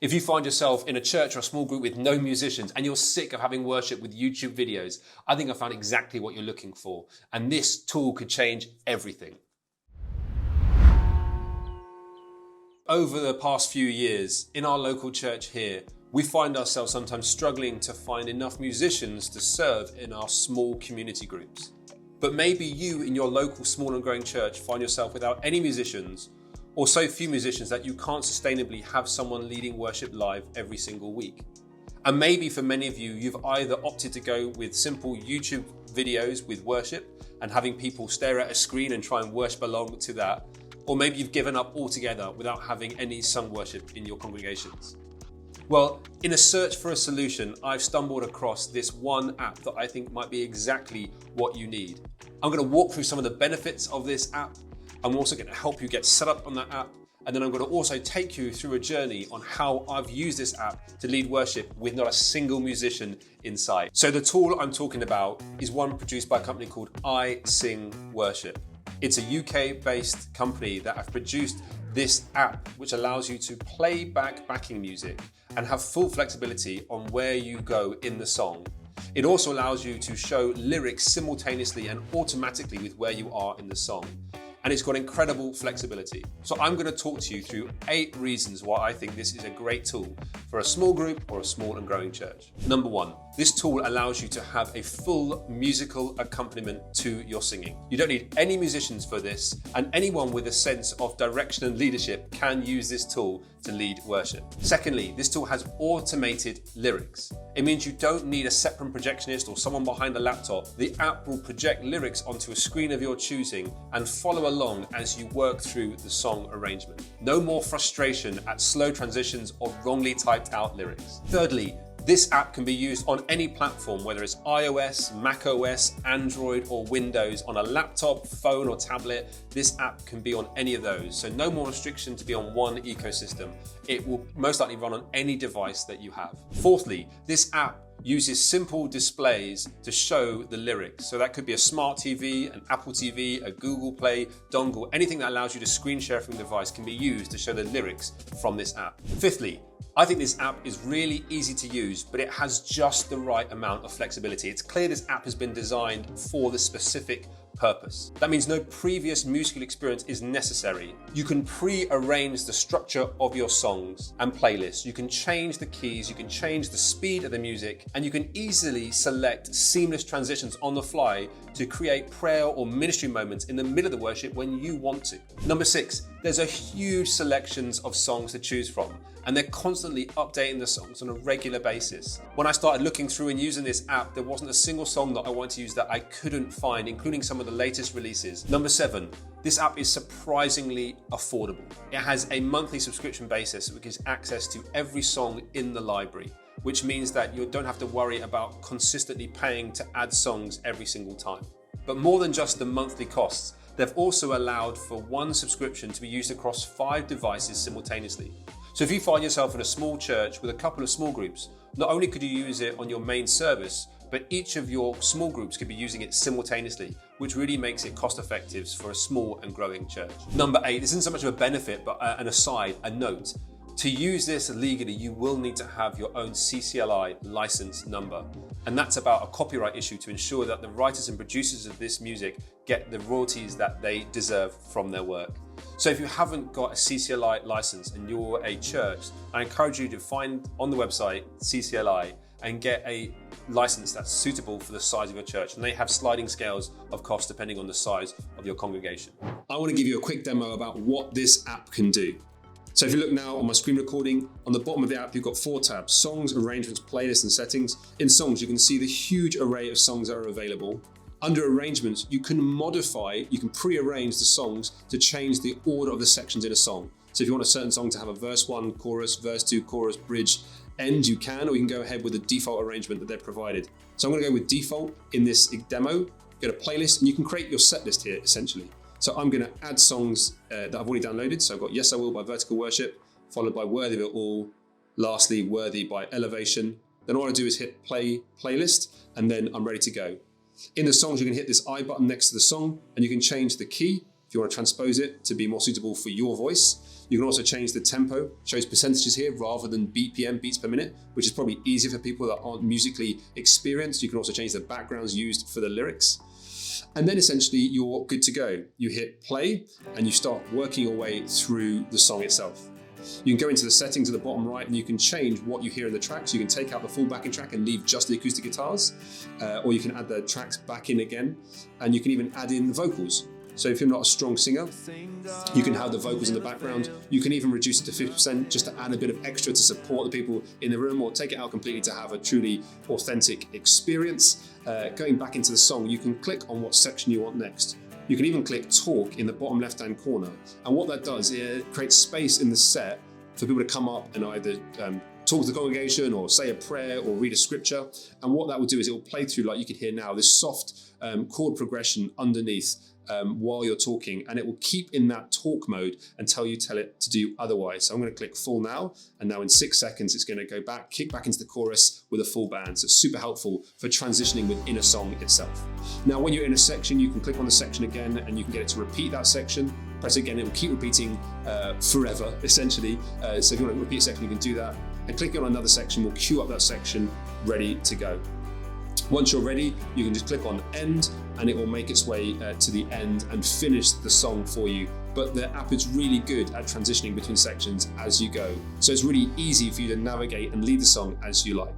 If you find yourself in a church or a small group with no musicians and you're sick of having worship with YouTube videos, I think I found exactly what you're looking for. And this tool could change everything. Over the past few years, in our local church here, we find ourselves sometimes struggling to find enough musicians to serve in our small community groups. But maybe you in your local small and growing church find yourself without any musicians, or so few musicians that you can't sustainably have someone leading worship live every single week. And maybe for many of you, you've either opted to go with simple YouTube videos with worship and having people stare at a screen and try and worship along to that, or maybe you've given up altogether without having any sung worship in your congregations. Well, in a search for a solution, I've stumbled across this one app that I think might be exactly what you need. I'm going to walk through some of the benefits of this app. I'm also going to help you get set up on that app. And then I'm going to also take you through a journey on how I've used this app to lead worship with not a single musician in sight. So the tool I'm talking about is one produced by a company called iSingWorship. It's a UK-based company that have produced this app, which allows you to play back backing music and have full flexibility on where you go in the song. It also allows you to show lyrics simultaneously and automatically with where you are in the song. And it's got incredible flexibility. So I'm going to talk to you through 8 reasons why I think this is a great tool for a small group or a small and growing church. Number 1, this tool allows you to have a full musical accompaniment to your singing. You don't need any musicians for this, and anyone with a sense of direction and leadership can use this tool to lead worship. Secondly, this tool has automated lyrics. It means you don't need a separate projectionist or someone behind a laptop. The app will project lyrics onto a screen of your choosing and follow along as you work through the song arrangement. No more frustration at slow transitions or wrongly typed out lyrics. Thirdly, this app can be used on any platform, whether it's iOS, macOS, Android, or Windows, on a laptop, phone, or tablet. This app can be on any of those. So no more restriction to be on one ecosystem. It will most likely run on any device that you have. Fourthly, this app uses simple displays to show the lyrics. So that could be a smart TV, an Apple TV, a Google Play, dongle, anything that allows you to screen share from the device can be used to show the lyrics from this app. Fifthly, I think this app is really easy to use, but it has just the right amount of flexibility. It's clear this app has been designed for the specific purpose. That means no previous musical experience is necessary. You can pre-arrange the structure of your songs and playlists. You can change the keys, you can change the speed of the music, and you can easily select seamless transitions on the fly to create prayer or ministry moments in the middle of the worship when you want to. Number 6, there's a huge selections of songs to choose from, and they're constantly updating the songs on a regular basis. When I started looking through and using this app, there wasn't a single song that I wanted to use that I couldn't find, including some of the latest releases. Number 7, this app is surprisingly affordable. It has a monthly subscription basis, which gives access to every song in the library, which means that you don't have to worry about consistently paying to add songs every single time. But more than just the monthly costs, they've also allowed for one subscription to be used across 5 devices simultaneously. So if you find yourself in a small church with a couple of small groups, not only could you use it on your main service, but each of your small groups could be using it simultaneously, which really makes it cost effective for a small and growing church. Number 8, this isn't so much of a benefit, but an aside, a note. To use this legally, you will need to have your own CCLI license number. And that's about a copyright issue to ensure that the writers and producers of this music get the royalties that they deserve from their work. So if you haven't got a CCLI license and you're a church, I encourage you to find on the website CCLI and get a license that's suitable for the size of your church. And they have sliding scales of cost depending on the size of your congregation. I want to give you a quick demo about what this app can do. So if you look now on my screen recording, on the bottom of the app, you've got 4 tabs: songs, arrangements, playlists, and settings. In songs, you can see the huge array of songs that are available. Under arrangements, you can pre-arrange the songs to change the order of the sections in a song. So if you want a certain song to have a verse 1, chorus, verse 2, chorus, bridge, end, you can, or you can go ahead with the default arrangement that they've provided. So I'm going to go with default in this demo, go to playlist, and you can create your set list here, essentially. So I'm going to add songs that I've already downloaded. So I've got Yes I Will by Vertical Worship, followed by Worthy of It All, lastly Worthy by Elevation. Then all I do is hit play playlist, and then I'm ready to go. In the songs, you can hit this I button next to the song, and you can change the key, if you want to transpose it to be more suitable for your voice. You can also change the tempo, shows percentages here rather than BPM, beats per minute, which is probably easier for people that aren't musically experienced. You can also change the backgrounds used for the lyrics. And then essentially you're good to go. You hit play and you start working your way through the song itself. You can go into the settings at the bottom right and you can change what you hear in the tracks. You can take out the full backing track and leave just the acoustic guitars, or you can add the tracks back in again, and you can even add in vocals. So if you're not a strong singer, you can have the vocals in the background. You can even reduce it to 50% just to add a bit of extra to support the people in the room, or take it out completely to have a truly authentic experience. Going back into the song, you can click on what section you want next. You can even click talk in the bottom left-hand corner. And what that does, it creates space in the set for people to come up and either talk to the congregation or say a prayer or read a scripture. And what that will do is it will play through, like you can hear now, this soft chord progression underneath while you're talking, and it will keep in that talk mode until you tell it to do otherwise. So I'm going to click full now, and now in 6 seconds it's going to go back, kick back into the chorus with a full band. So it's super helpful for transitioning within a song itself. Now when you're in a section, you can click on the section again and you can get it to repeat that section. Press it again, it will keep repeating forever, essentially. So if you want to repeat a section, you can do that. And clicking on another section will queue up that section ready to go. Once you're ready, you can just click on end and it will make its way to the end and finish the song for you. But the app is really good at transitioning between sections as you go. So it's really easy for you to navigate and lead the song as you like.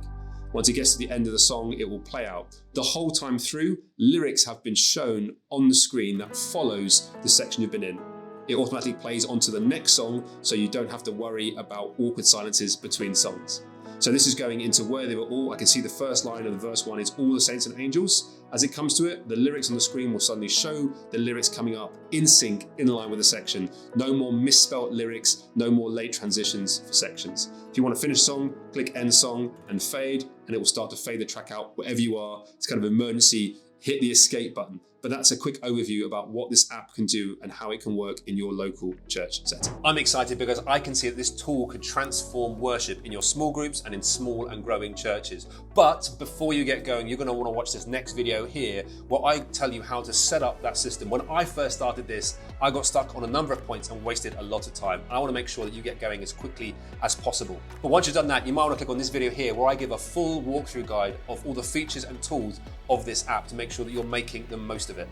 Once it gets to the end of the song, it will play out. The whole time through, lyrics have been shown on the screen that follows the section you've been in. It automatically plays onto the next song, so you don't have to worry about awkward silences between songs. So this is going into where they were all. I can see the first line of the verse 1 is all the saints and angels. As it comes to it, the lyrics on the screen will suddenly show the lyrics coming up in sync, in line with the section. No more misspelt lyrics, no more late transitions for sections. If you want to finish a song, click end song and fade, and it will start to fade the track out wherever you are. It's kind of emergency, hit the escape button. But that's a quick overview about what this app can do and how it can work in your local church setting. I'm excited because I can see that this tool could transform worship in your small groups and in small and growing churches. But before you get going, you're going to want to watch this next video here where I tell you how to set up that system. When I first started this, I got stuck on a number of points and wasted a lot of time. I want to make sure that you get going as quickly as possible. But once you've done that, you might want to click on this video here where I give a full walkthrough guide of all the features and tools of this app to make sure that you're making the most of it.